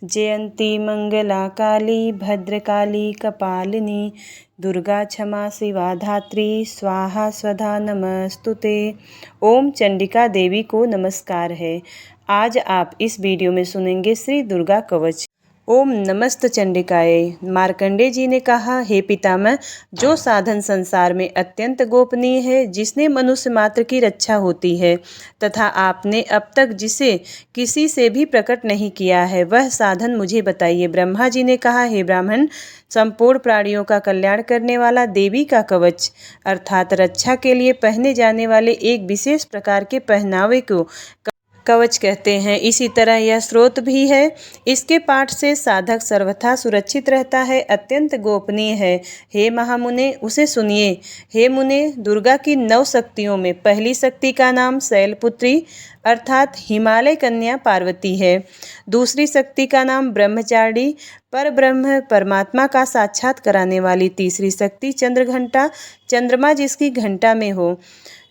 जयंती मंगला काली भद्रकाली कपालिनी दुर्गा क्षमा शिवा धात्री स्वाहा स्वधा नमस्तुते। ओम चंडिका देवी को नमस्कार है। आज आप इस वीडियो में सुनेंगे श्री दुर्गा कवच। ओम नमस्त चंडिकाय। मार्कंडेय जी ने कहा, हे पितामह, जो साधन संसार में अत्यंत गोपनीय है, जिसने मनुष्य मात्र की रक्षा होती है तथा आपने अब तक जिसे किसी से भी प्रकट नहीं किया है, वह साधन मुझे बताइए। ब्रह्मा जी ने कहा, हे ब्राह्मण, संपूर्ण प्राणियों का कल्याण करने वाला देवी का कवच अर्थात रक्षा के लिए पहने जाने वाले एक विशेष प्रकार के पहनावे को कवच कहते हैं। इसी तरह यह स्रोत भी है। इसके पाठ से साधक सर्वथा सुरक्षित रहता है, अत्यंत गोपनीय है। हे महामुने, उसे सुनिए। हे मुने, दुर्गा की 9 शक्तियों में पहली शक्ति का नाम शैलपुत्री अर्थात हिमालय कन्या पार्वती है। दूसरी शक्ति का नाम ब्रह्मचारिणी पर ब्रह्म परमात्मा का साक्षात कराने वाली। तीसरी शक्ति चंद्रघंटा, चंद्रमा जिसकी घंटा में हो।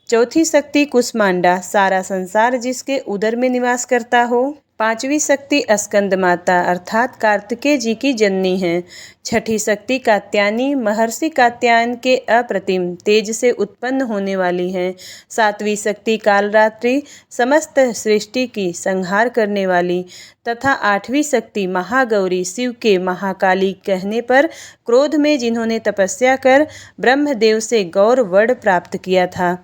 चौथी शक्ति कुष्मांडा, सारा संसार जिसके उदर में निवास करता हो। पांचवी शक्ति स्कंद माता अर्थात कार्तिकेय जी की जननी है। छठी शक्ति कात्यायनी, महर्षि कात्यायन के अप्रतिम तेज से उत्पन्न होने वाली है। सातवीं शक्ति कालरात्रि, समस्त सृष्टि की संहार करने वाली। तथा आठवीं शक्ति महागौरी, शिव के महाकाली कहने पर क्रोध में जिन्होंने तपस्या कर ब्रह्मदेव से गौर वर प्राप्त किया था।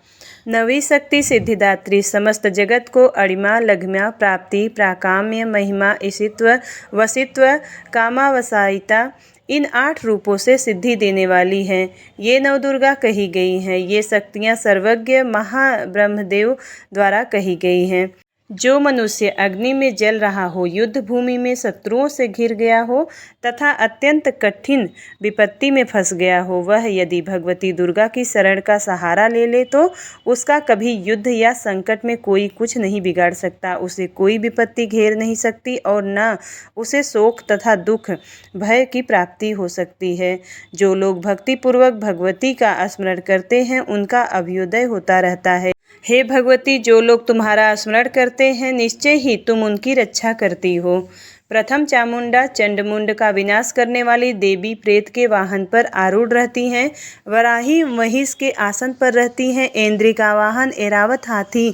नवी शक्ति सिद्धिदात्री, समस्त जगत को अणिमा लघिमा प्राप्ति प्राकाम्य महिमा ईशित्व वसित्व कामावसायिता इन 8 रूपों से सिद्धि देने वाली हैं। ये 9 दुर्गा कही गई हैं। ये शक्तियाँ सर्वज्ञ महाब्रह्मदेव द्वारा कही गई हैं। जो मनुष्य अग्नि में जल रहा हो, युद्ध भूमि में शत्रुओं से घिर गया हो तथा अत्यंत कठिन विपत्ति में फंस गया हो, वह यदि भगवती दुर्गा की शरण का सहारा ले ले तो उसका कभी युद्ध या संकट में कोई कुछ नहीं बिगाड़ सकता। उसे कोई विपत्ति घेर नहीं सकती और न उसे शोक तथा दुख भय की प्राप्ति हो सकती है। जो लोग भक्तिपूर्वक भगवती का स्मरण करते हैं, उनका अभ्युदय होता रहता है। हे भगवती, जो लोग तुम्हारा स्मरण करते हैं, निश्चय ही तुम उनकी रक्षा करती हो। प्रथम चामुंडा, चंडमुंड का विनाश करने वाली देवी प्रेत के वाहन पर आरूढ़ रहती हैं। वराही महिष के आसन पर रहती हैं। ऐन्द्री का वाहन ऐरावत हाथी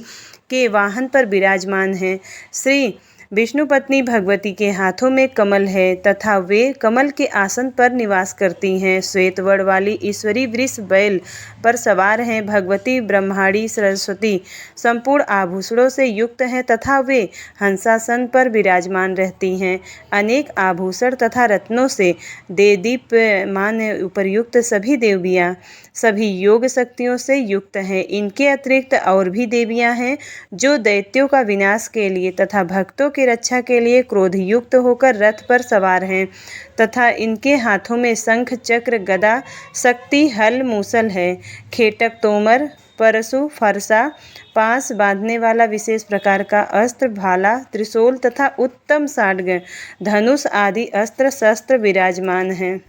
के वाहन पर विराजमान है। श्री विष्णु पत्नी भगवती के हाथों में कमल है तथा वे कमल के आसन पर निवास करती हैं। श्वेत वर्ण वाली ईश्वरी वृष बैल पर सवार हैं। भगवती ब्रह्माणी सरस्वती संपूर्ण आभूषणों से युक्त हैं तथा वे हंसासन पर विराजमान रहती हैं। अनेक आभूषण तथा रत्नों से देदीप्यमान उपर्युक्त सभी देवियाँ सभी योग शक्तियों से युक्त हैं। इनके अतिरिक्त और भी देवियाँ हैं जो दैत्यों का विनाश के लिए तथा भक्तों की रक्षा के लिए क्रोध युक्त होकर रथ पर सवार हैं तथा इनके हाथों में शंख चक्र गदा शक्ति हल मूसल है। खेटक तोमर परशु फरसा पास बांधने वाला विशेष प्रकार का अस्त्र भाला त्रिशूल तथा उत्तम साड्ग धनुष आदि अस्त्र शस्त्र विराजमान हैं,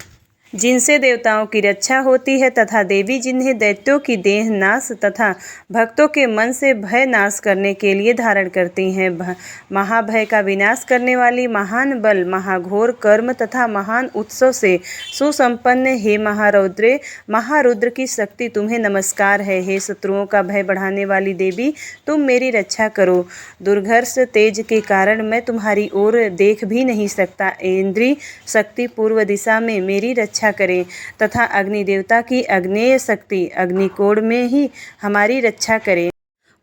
जिनसे देवताओं की रक्षा होती है तथा देवी जिन्हें दैत्यों की देह नाश तथा भक्तों के मन से भय नाश करने के लिए धारण करती हैं। महाभय का विनाश करने वाली महान बल महाघोर कर्म तथा महान उत्सव से सुसंपन्न हे महारौद्रे, महारुद्र की शक्ति तुम्हें नमस्कार है। हे शत्रुओं का भय बढ़ाने वाली देवी, तुम मेरी रक्षा करो। दुर्घर्ष तेज के कारण मैं तुम्हारी ओर देख भी नहीं सकता। ऐन्द्री शक्ति पूर्व दिशा में मेरी रक्षा करें तथा अग्नि देवता की अग्नेय शक्ति अग्निकोण में ही हमारी रक्षा करें।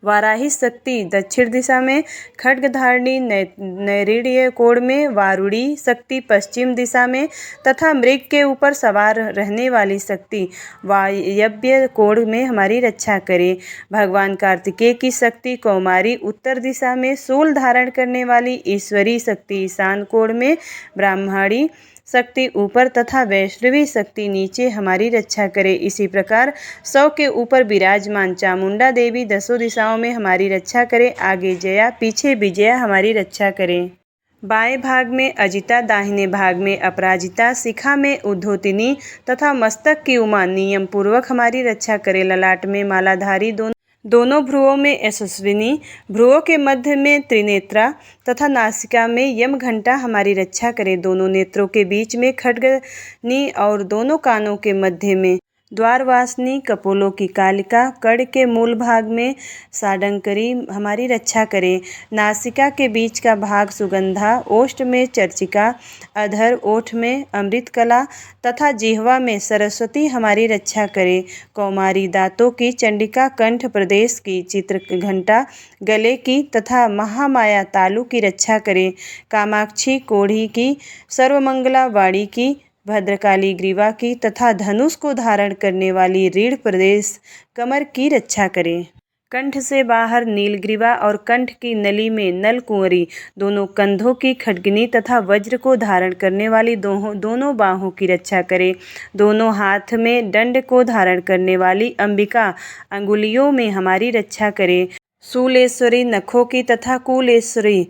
वाराही शक्ति दक्षिण दिशा में, खड्गधारिणी नैऋण्य कोण में, वारुणी शक्ति पश्चिम दिशा में तथा मृग के ऊपर सवार रहने वाली शक्ति वायव्य कोण में हमारी रक्षा करें। भगवान कार्तिकेय की शक्ति कौमारी उत्तर दिशा में, शूल धारण करने वाली ईश्वरी शक्ति ईशान कोण में, ब्राह्मणी शक्ति ऊपर तथा वैष्णवी शक्ति नीचे हमारी रक्षा करे। इसी प्रकार 100 के ऊपर विराजमान चामुंडा देवी 10 दिशाओं में हमारी रक्षा करे। आगे जया पीछे विजया हमारी रक्षा करें। बाएं भाग में अजिता, दाहिने भाग में अपराजिता, शिखा में उद्धोतिनी तथा मस्तक की उमा नियम पूर्वक हमारी रक्षा करे। ललाट में मालाधारी दोनों दोनों भ्रुवों में यशस्विनी, भ्रुवों के मध्य में त्रिनेत्रा तथा नासिका में यमघंटा हमारी रक्षा करे। दोनों नेत्रों के बीच में खड्गनी और दोनों कानों के मध्य में द्वारवासिनी, कपोलों की कालिका, कड़ के मूल भाग में साडंकरी हमारी रक्षा करे। नासिका के बीच का भाग सुगंधा, ओष्ठ में चर्चिका, अधर ओठ में अमृतकला तथा जिह्वा में सरस्वती हमारी रक्षा करे। कौमारी दांतों की चंडिका, कंठ प्रदेश की चित्रघंटा, गले की तथा महामाया तालु की रक्षा करे। कामाक्षी कोढ़ी की, सर्वमंगला वाणी की, भद्रकाली ग्रीवा की तथा धनुष को धारण करने वाली रीढ़ प्रदेश कमर की रक्षा करे। कंठ से बाहर नीलग्रीवा और कंठ की नली में नलकुंवरी, दोनों कंधों की खड्गनी तथा वज्र को धारण करने वाली दोनों बाहों की रक्षा करे। दोनों हाथ में दंड को धारण करने वाली अंबिका अंगुलियों में हमारी रक्षा करे। शूलेश्वरी नखों की तथा कुलेश्वरी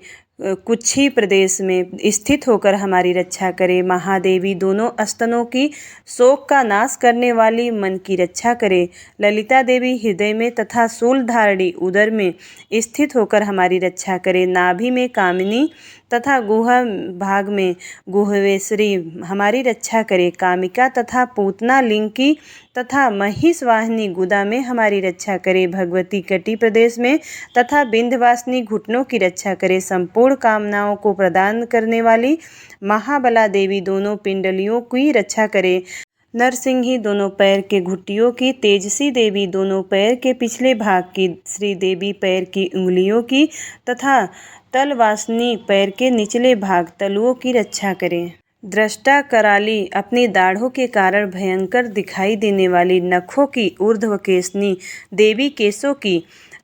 कुच्छी प्रदेश में स्थित होकर हमारी रक्षा करे। महादेवी दोनों स्तनों की, शोक का नाश करने वाली मन की रक्षा करे। ललिता देवी हृदय में तथा शूलधारणी उदर में स्थित होकर हमारी रक्षा करे। नाभि में कामिनी तथा गुहा भाग में गुहवेश्वरी हमारी रक्षा करे। कामिका तथा पूतना लिंग की तथा महिषवाहिनी गुदा में हमारी रक्षा करे। भगवती कटी प्रदेश में तथा विंध्यवासिनी घुटनों की रक्षा करे। संपूर्ण कामनाओं को प्रदान करने वाली महाबला देवी दोनों पिंडलियों की रक्षा करे। नरसिंही दोनों पैर के घुटियों की, तेजसी देवी दोनों पैर के पिछले भाग की, श्रीदेवी पैर की उंगलियों की तथा तलवासिनी पैर के निचले भाग तलुओं की रक्षा करें। दृष्टा कराली अपनी दाढ़ों के कारण भयंकर दिखाई देने वाली, नखों की ऊर्ध्वकेशनी देवी केशों की,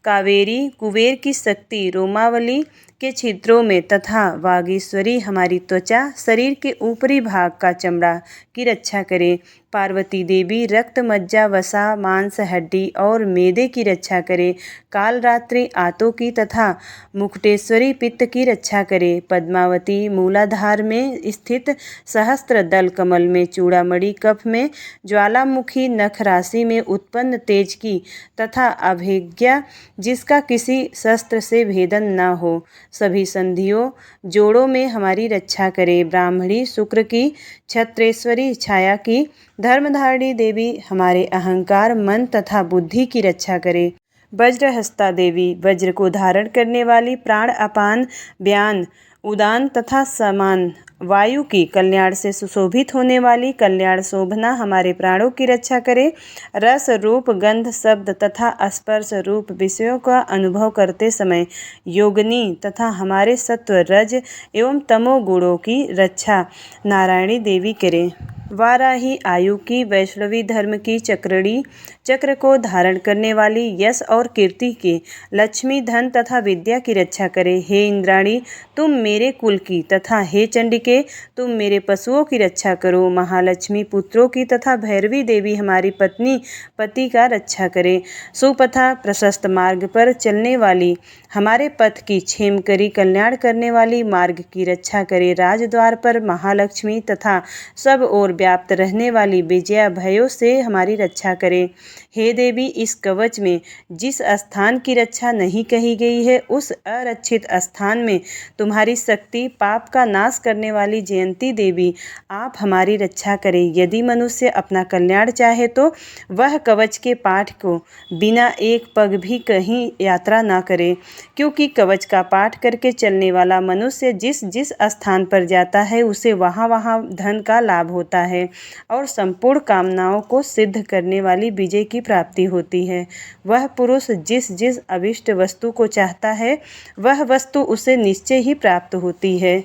कावेरी कुबेर की शक्ति रोमावली के छिद्रों में तथा वागीश्वरी हमारी त्वचा, शरीर के ऊपरी भाग का चमड़ा की रक्षा करे। पार्वती देवी रक्त, मज्जा, वसा, मांस, हड्डी और मेदे की रक्षा करे। कालरात्रि आंतों की तथा मुकुटेश्वरी पित्त की रक्षा करे। पद्मावती मूलाधार में स्थित, सहस्त्र दल कमल में, चूड़ामणि कफ में, ज्वालामुखी नख राशि में उत्पन्न तेज की तथा अभिज्ञा जिसका किसी शस्त्र से भेदन न हो, सभी संधियों जोड़ों में हमारी रक्षा करे। ब्राह्मणी शुक्र की, क्षत्रेश्वरी छाया की, धर्मधारिणी देवी हमारे अहंकार, मन तथा बुद्धि की रक्षा करे। वज्रहस्ता देवी वज्र को धारण करने वाली, प्राण अपान, व्यान, उदान तथा समान वायु की, कल्याण से सुशोभित होने वाली, कल्याण शोभना हमारे प्राणों की रक्षा करे। रस, रूप, गंध, शब्द तथा स्पर्श रूप विषयों का अनुभव करते समय योगिनी तथा हमारे सत्व, रज एवं तमो गुणों की रक्षा नारायणी देवी करे। वाराही आयु की, वैष्णवी धर्म की, चक्रणी चक्र को धारण करने वाली, यश और कीर्ति की, लक्ष्मी धन तथा विद्या की रक्षा करे। हे इंद्राणी तुम मेरे कुल की तथा हे चंडिके तुम मेरे पशुओं की रक्षा करो। महालक्ष्मी पुत्रों की तथा भैरवी देवी हमारी पत्नी पति का रक्षा करे। सुपथा प्रशस्त मार्ग पर चलने वाली, हमारे पथ की, क्षेमकरी कल्याण करने वाली मार्ग की रक्षा करे। राजद्वार पर महालक्ष्मी तथा सब ओर व्याप्त रहने वाली विजया भयों से हमारी रक्षा करे। हे देवी इस कवच में जिस स्थान की रक्षा नहीं कही गई है उस अरक्षित स्थान में तुम्हारी शक्ति, पाप का नाश करने वाली जयंती देवी आप हमारी रक्षा करें। यदि मनुष्य अपना कल्याण चाहे तो वह कवच के पाठ को बिना एक पग भी कहीं यात्रा ना करे, क्योंकि कवच का पाठ करके चलने वाला मनुष्य जिस जिस स्थान पर जाता है उसे वहाँ वहाँ धन का लाभ होता है और संपूर्ण कामनाओं को सिद्ध करने वाली विजय की प्राप्ति होती है। वह पुरुष जिस जिस अभिष्ट वस्तु को चाहता है वह वस्तु उसे निश्चय ही प्राप्त होती है।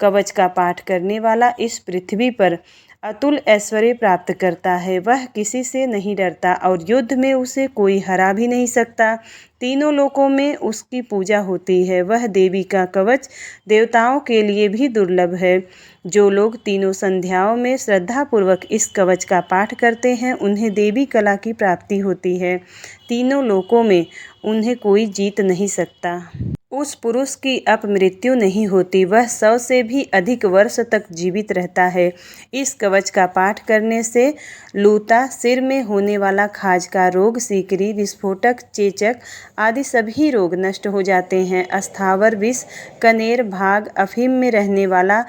कवच का पाठ करने वाला इस पृथ्वी पर अतुल ऐश्वर्य प्राप्त करता है। वह किसी से नहीं डरता और युद्ध में उसे कोई हरा भी नहीं सकता। तीनों लोकों में उसकी पूजा होती है। वह देवी का कवच देवताओं के लिए भी दुर्लभ है। जो लोग तीनों संध्याओं में श्रद्धापूर्वक इस कवच का पाठ करते हैं उन्हें देवी कला की प्राप्ति होती है। तीनों लोकों में उन्हें कोई जीत नहीं सकता। उस पुरुष की अपमृत्यु नहीं होती, वह 100 से भी अधिक वर्ष तक जीवित रहता है। इस कवच का पाठ करने से लूता, सिर में होने वाला खाज का रोग, सीकरी, विस्फोटक, चेचक आदि सभी रोग नष्ट हो जाते हैं। अस्थावर विष, कनेर, भाग, अफीम में रहने वाला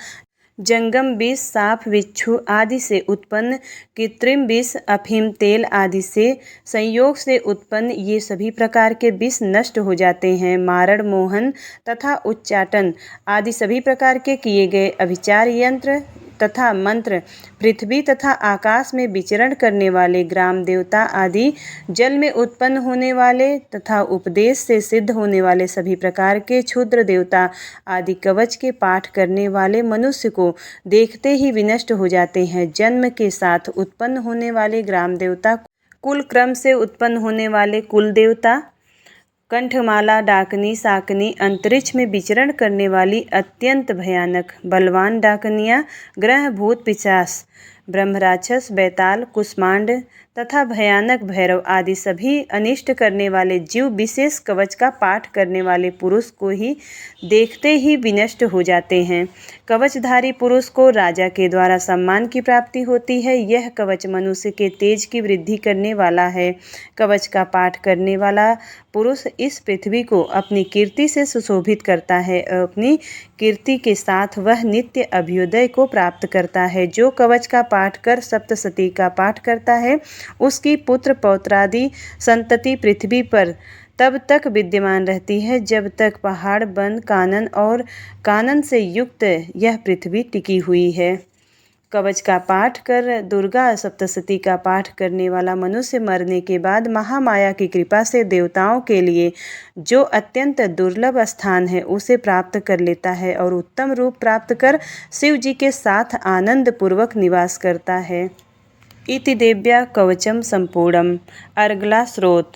जंगम विष, सांप, बिच्छू आदि से उत्पन्न कृत्रिम विष, अफीम तेल आदि से संयोग से उत्पन्न ये सभी प्रकार के विष नष्ट हो जाते हैं। मारण, मोहन तथा उच्चाटन आदि सभी प्रकार के किए गए अभिचार यंत्र तथा मंत्र, पृथ्वी तथा आकाश में विचरण करने वाले ग्राम देवता आदि, जल में उत्पन्न होने वाले तथा उपदेश से सिद्ध होने वाले सभी प्रकार के क्षुद्र देवता आदि कवच के पाठ करने वाले मनुष्य को देखते ही विनष्ट हो जाते हैं। जन्म के साथ उत्पन्न होने वाले ग्राम देवता, कुल क्रम से उत्पन्न होने वाले कुल देवता, कंठमाला, डाकनी, साकनी, अंतरिक्ष में विचरण करने वाली अत्यंत भयानक बलवान डाकनियाँ, ग्रह, भूत, पिशाच, ब्रह्मराक्षस, बैताल, कुष्मांड तथा भयानक भैरव आदि सभी अनिष्ट करने वाले जीव विशेष कवच का पाठ करने वाले पुरुष को ही देखते ही विनष्ट हो जाते हैं। कवचधारी पुरुष को राजा के द्वारा सम्मान की प्राप्ति होती है। यह कवच मनुष्य के तेज की वृद्धि करने वाला है। कवच का पाठ करने वाला पुरुष इस पृथ्वी को अपनी कीर्ति से सुशोभित करता है और अपनी कीर्ति के साथ वह नित्य अभ्युदय को प्राप्त करता है। जो कवच का पाठ कर सप्तशती का पाठ करता है, उसकी पुत्र पौत्रादि संतति पृथ्वी पर तब तक विद्यमान रहती है जब तक पहाड़, वन, कानन और कानन से युक्त यह पृथ्वी टिकी हुई है। कवच का पाठ कर दुर्गा सप्तशती का पाठ करने वाला मनुष्य मरने के बाद महामाया की कृपा से देवताओं के लिए जो अत्यंत दुर्लभ स्थान है उसे प्राप्त कर लेता है और उत्तम रूप प्राप्त कर शिव जी के साथ आनंद पूर्वक निवास करता है। इति देव्या कवचम संपूर्णम। अर्गला स्रोत।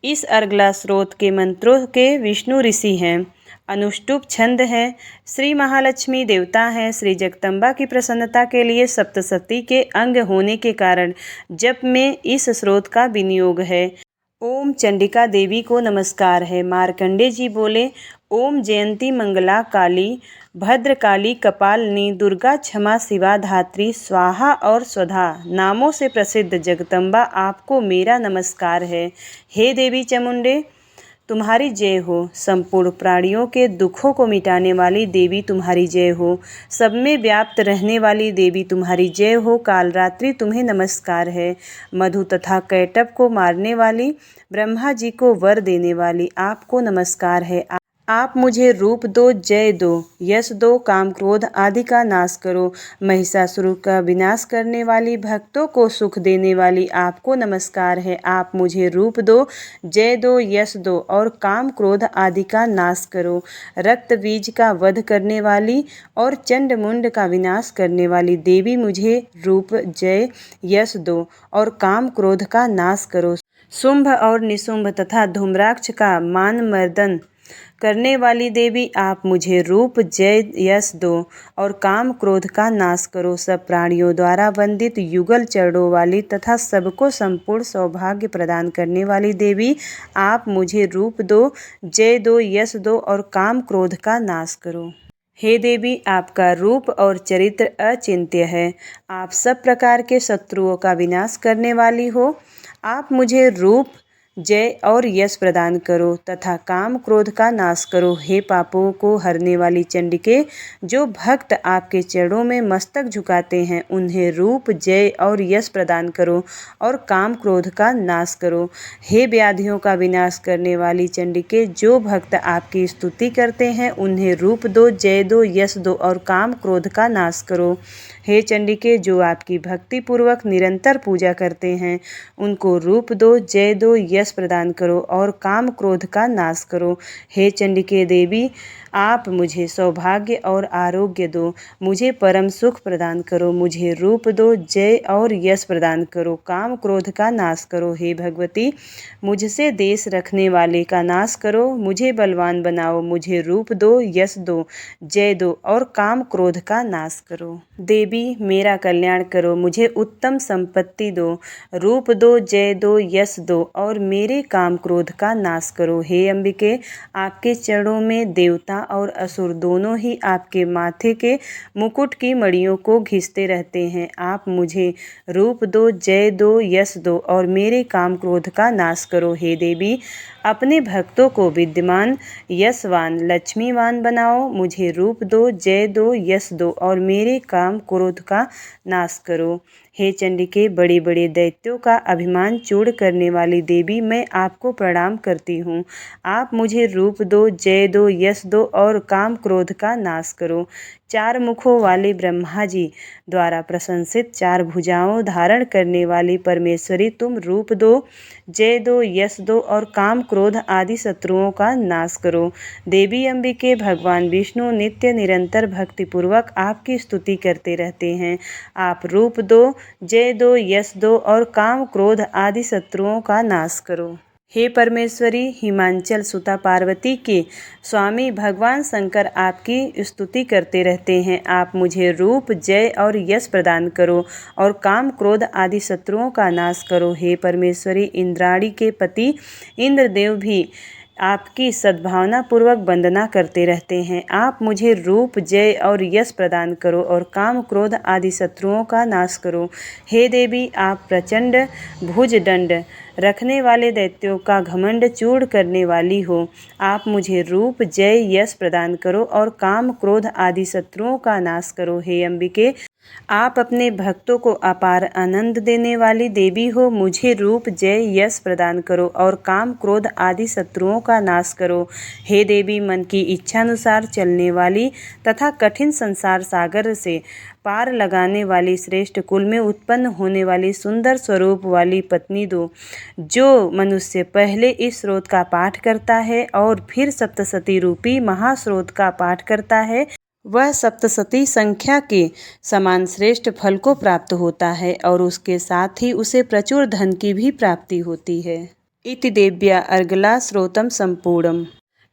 इस अर्गला स्रोत के मंत्रों के विष्णु ऋषि हैं। अनुष्टुप छंद है। श्री महालक्ष्मी देवता हैं। श्री जगदम्बा की प्रसन्नता के लिए सप्तशती के अंग होने के कारण जप में इस स्रोत का विनियोग है। ओम चंडिका देवी को नमस्कार है। मार्कंडे जी बोले, ओम जयंती मंगला काली, भद्रकाली, कपालिनी, दुर्गा, क्षमा, शिवा, धात्री, स्वाहा और स्वधा नामों से प्रसिद्ध जगदम्बा आपको मेरा नमस्कार है। हे देवी चामुंडे, तुम्हारी जय हो। संपूर्ण प्राणियों के दुखों को मिटाने वाली देवी तुम्हारी जय हो। सब में व्याप्त रहने वाली देवी तुम्हारी जय हो। कालरात्रि तुम्हें नमस्कार है। मधु तथा कैटभ को मारने वाली, ब्रह्मा जी को वर देने वाली आपको नमस्कार है। आप मुझे रूप दो, जय दो, यश दो, काम क्रोध आदि का नाश करो। महिषासुर का विनाश करने वाली, भक्तों को सुख देने वाली आपको नमस्कार है। आप मुझे रूप दो, जय दो, यश दो और काम क्रोध आदि का नाश करो। रक्त बीज का वध करने वाली और चंड मुंड का विनाश करने वाली देवी मुझे रूप, जय, यश दो और काम क्रोध का नाश करो। शुंभ और निशुंभ तथा धूम्राक्ष का मान मर्दन करने वाली देवी आप मुझे रूप, जय, यश दो और काम क्रोध का नाश करो। सब प्राणियों द्वारा वंदित युगल चरणों वाली तथा सबको संपूर्ण सौभाग्य प्रदान करने वाली देवी आप मुझे रूप दो, जय दो, यश दो और काम क्रोध का नाश करो। हे देवी, आपका रूप और चरित्र अचिंत्य है। आप सब प्रकार के शत्रुओं का विनाश करने वाली हो। आप मुझे रूप, जय और यश प्रदान करो तथा काम क्रोध का नाश करो। हे पापों को हरने वाली चंडिके, जो भक्त आपके चरणों में मस्तक झुकाते हैं उन्हें रूप, जय और यश प्रदान करो और काम क्रोध का नाश करो। हे व्याधियों का विनाश करने वाली चंडिके, जो भक्त आपकी स्तुति करते हैं उन्हें रूप दो, जय दो, यश दो और काम क्रोध का नाश करो। हे चंडिके, जो आपकी भक्ति पूर्वक निरंतर पूजा करते हैं उनको रूप दो, जय दो, यश प्रदान करो और काम क्रोध का नाश करो। हे चंडिके देवी, आप मुझे सौभाग्य और आरोग्य दो। मुझे परम सुख प्रदान करो। मुझे रूप दो, जय और यश प्रदान करो। काम क्रोध का नाश करो। हे भगवती, मुझसे देश रखने वाले का नाश करो। मुझे बलवान बनाओ। मुझे रूप दो, यश दो, जय दो और काम क्रोध का नाश करो। देवी, मेरा कल्याण करो। मुझे उत्तम संपत्ति दो। रूप दो, जय दो, यश दो और मेरे काम क्रोध का नाश करो। हे अंबिके, आपके चरणों में देवता और असुर दोनों ही आपके माथे के मुकुट की मड़ियों को घिसते रहते हैं। आप मुझे रूप दो, जय दो, यश दो और मेरे काम क्रोध का नाश करो। हे देवी, अपने भक्तों को विद्यमान, यशवान, लक्ष्मीवान बनाओ। मुझे रूप दो, जय दो, यश दो और मेरे काम क्रोध का नाश करो। हे चंडिके, बड़े बड़े दैत्यों का अभिमान चूर्ण करने वाली देवी, मैं आपको प्रणाम करती हूँ। आप मुझे रूप दो, जय दो, यश दो और काम क्रोध का नाश करो। चार मुखों वाले ब्रह्मा जी द्वारा प्रशंसित, चार भुजाओं धारण करने वाली परमेश्वरी, तुम रूप दो, जय दो, यश दो और काम क्रोध आदि शत्रुओं का नाश करो। देवी अंबिके, भगवान विष्णु नित्य निरंतर भक्तिपूर्वक आपकी स्तुति करते रहते हैं। आप रूप दो, जय दो, यश दो और काम क्रोध आदि शत्रुओं का नाश करो। हे परमेश्वरी, हिमांचल सुता पार्वती के स्वामी भगवान शंकर आपकी स्तुति करते रहते हैं। आप मुझे रूप, जय और यश प्रदान करो और काम क्रोध आदि शत्रुओं का नाश करो। हे परमेश्वरी, इंद्राणी के पति इंद्रदेव भी आपकी सद्भावना पूर्वक वंदना करते रहते हैं। आप मुझे रूप, जय और यश प्रदान करो और काम क्रोध आदि शत्रुओं का नाश करो। हे देवी, आप प्रचंड भुजदंड रखने वाले दैत्यों का घमंड चूर्ण करने वाली हो। आप मुझे रूप, जय, यश प्रदान करो और काम क्रोध आदि शत्रुओं का नाश करो। हे अंबिके, आप अपने भक्तों को अपार आनंद देने वाली देवी हो। मुझे रूप, जय, यश प्रदान करो और काम क्रोध आदि शत्रुओं का नाश करो। हे देवी, मन की इच्छानुसार चलने वाली तथा कठिन संसार सागर से पार लगाने वाली, श्रेष्ठ कुल में उत्पन्न होने वाली सुंदर स्वरूप वाली पत्नी दो। जो मनुष्य पहले इस स्रोत का पाठ करता है और फिर सप्तशती रूपी महास्रोत का पाठ करता है, वह सप्तशती संख्या के समान श्रेष्ठ फल को प्राप्त होता है और उसके साथ ही उसे प्रचुर धन की भी प्राप्ति होती है। इति देव्या अर्गला स्रोतम संपूर्णम।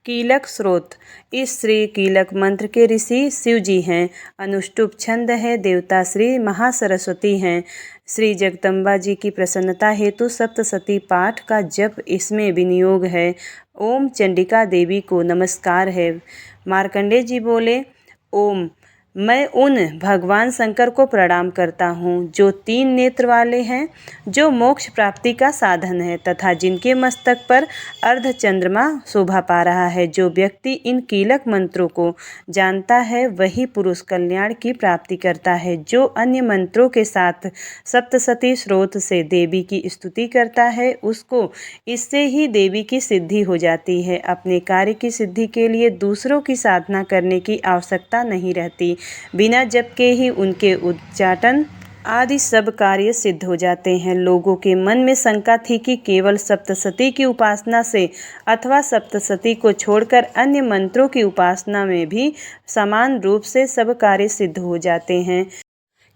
कीलक स्रोत। इस श्री कीलक मंत्र के ऋषि शिव जी हैं। अनुष्टुप छंद है। देवता श्री महासरस्वती हैं। श्री जगदम्बा जी की प्रसन्नता हेतु सप्तशती पाठ का जप इसमें विनियोग है। ओम चंडिका देवी को नमस्कार है। मार्कंडेय जी बोले, ओम, मैं उन भगवान शंकर को प्रणाम करता हूँ जो तीन नेत्र वाले हैं, जो मोक्ष प्राप्ति का साधन है तथा जिनके मस्तक पर अर्ध चंद्रमा शोभा पा रहा है। जो व्यक्ति इन कीलक मंत्रों को जानता है वही पुरुष कल्याण की प्राप्ति करता है। जो अन्य मंत्रों के साथ सप्तशती स्रोत से देवी की स्तुति करता है, उसको इससे ही देवी की सिद्धि हो जाती है। अपने कार्य की सिद्धि के लिए दूसरों की साधना करने की आवश्यकता नहीं रहती। बिना जप के ही उनके उच्चाटन आदि सब कार्य सिद्ध हो जाते हैं। लोगों के मन में शंका थी कि केवल सप्तशती की उपासना से अथवा सप्तशती को छोड़कर अन्य मंत्रों की उपासना में भी समान रूप से सब कार्य सिद्ध हो जाते हैं।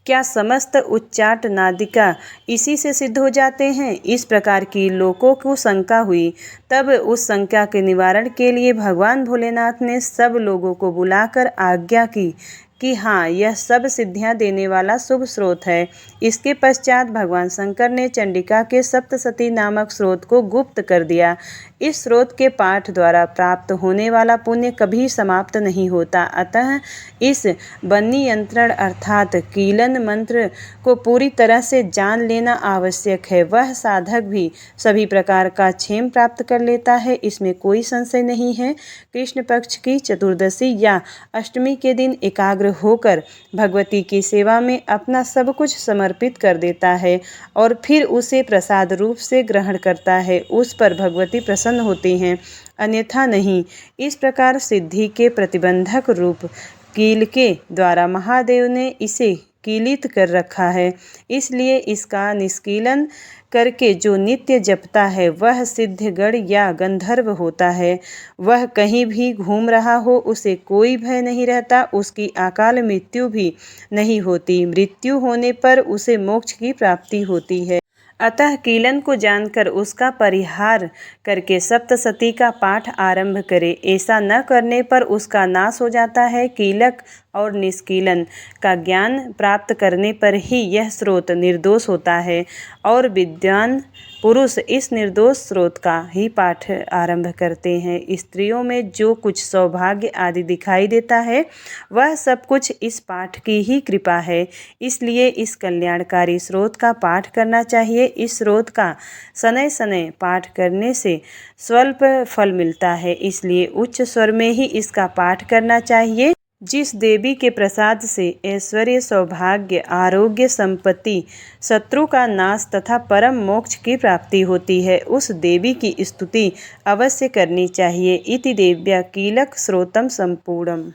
क्या समस्त उच्चाट नादिका इसी से सिद्ध हो जाते हैं? इस प्रकार की लोगों को शंका हुई। तब उस शंका के निवारण के लिए भगवान भोलेनाथ ने सब लोगों को बुलाकर आज्ञा की कि हाँ, यह सब सिद्धियां देने वाला शुभ स्रोत है। इसके पश्चात भगवान शंकर ने चंडिका के सप्तशती नामक स्रोत को गुप्त कर दिया। इस स्रोत के पाठ द्वारा प्राप्त होने वाला पुण्य कभी समाप्त नहीं होता। अतः इस बन्नी यंत्रण अर्थात कीलन मंत्र को पूरी तरह से जान लेना आवश्यक है। वह साधक भी सभी प्रकार का क्षेम प्राप्त कर लेता है, इसमें कोई संशय नहीं है। कृष्ण पक्ष की चतुर्दशी या अष्टमी के दिन एकाग्र होकर भगवती की सेवा में अपना सब कुछ समर्पित कर देता है और फिर उसे प्रसाद रूप से ग्रहण करता है, उस पर भगवती प्रसन्न होती हैं, अन्यथा नहीं। इस प्रकार सिद्धि के प्रतिबंधक रूप कील के द्वारा महादेव ने इसे कीलित कर रखा है। इसलिए इसका निष्कीलन करके जो नित्य जपता है वह सिद्धगण या गंधर्व होता है। वह कहीं भी घूम रहा हो, उसे कोई भय नहीं रहता, उसकी अकाल मृत्यु भी नहीं होती। मृत्यु होने पर उसे मोक्ष की प्राप्ति होती है। अतः कीलन को जानकर उसका परिहार करके सप्तशती का पाठ आरंभ करे। ऐसा न करने पर उसका नाश हो जाता है। कीलक और निष्कीलन का ज्ञान प्राप्त करने पर ही यह स्रोत निर्दोष होता है और विद्वान पुरुष इस निर्दोष स्रोत का ही पाठ आरंभ करते हैं। स्त्रियों में जो कुछ सौभाग्य आदि दिखाई देता है वह सब कुछ इस पाठ की ही कृपा है। इसलिए इस कल्याणकारी स्रोत का पाठ करना चाहिए। इस स्रोत का शनै शनै पाठ करने से स्वल्प फल मिलता है, इसलिए उच्च स्वर में ही इसका पाठ करना चाहिए। जिस देवी के प्रसाद से ऐश्वर्य, सौभाग्य, आरोग्य, संपत्ति, शत्रु का नाश तथा परम मोक्ष की प्राप्ति होती है, उस देवी की स्तुति अवश्य करनी चाहिए। इति देव्या कीलक स्रोतम संपूर्णम।